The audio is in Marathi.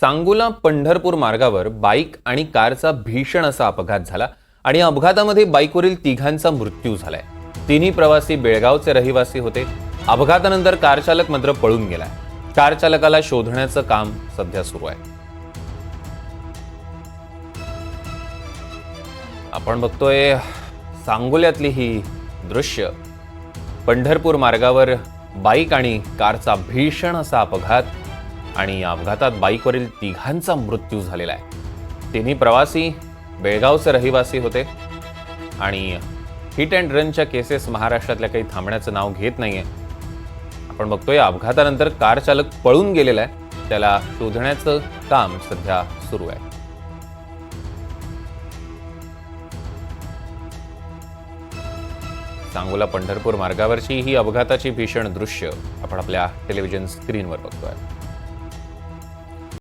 सांगोला पंढरपूर मार्गावर बाईक आणि कारचा भीषण असा अपघात झाला आणि या अपघातामध्ये बाईकवरील तिघांचा मृत्यू झालाय। तिन्ही प्रवासी बेळगावचे रहिवासी होते। अपघातानंतर कार चालक मात्र पळून गेलाय। कार चालकाला शोधण्याचं काम सध्या सुरू आहे। आपण बघतोय सांगोल्यातली ही दृश्य। पंढरपूर मार्गावर बाईक आणि कारचा भीषण असा अपघात आणि या अपघातात बाईकवरील तिघांचा मृत्यू झालेला आहे। तिन्ही प्रवासी बेळगावचे रहिवासी होते आणि हिट अँड रनच्या केसेस महाराष्ट्रातल्या काही थांबण्याचं नाव घेत नाहीये। आपण बघतोय अपघातानंतर कार चालक पळून गेलेला आहे। त्याला शोधण्याचं काम सध्या सुरू आहे। सांगोला पंढरपूर मार्गावरची ही अपघाताची भीषण दृश्य आपण आपल्या टेलिव्हिजन स्क्रीनवर बघतोय।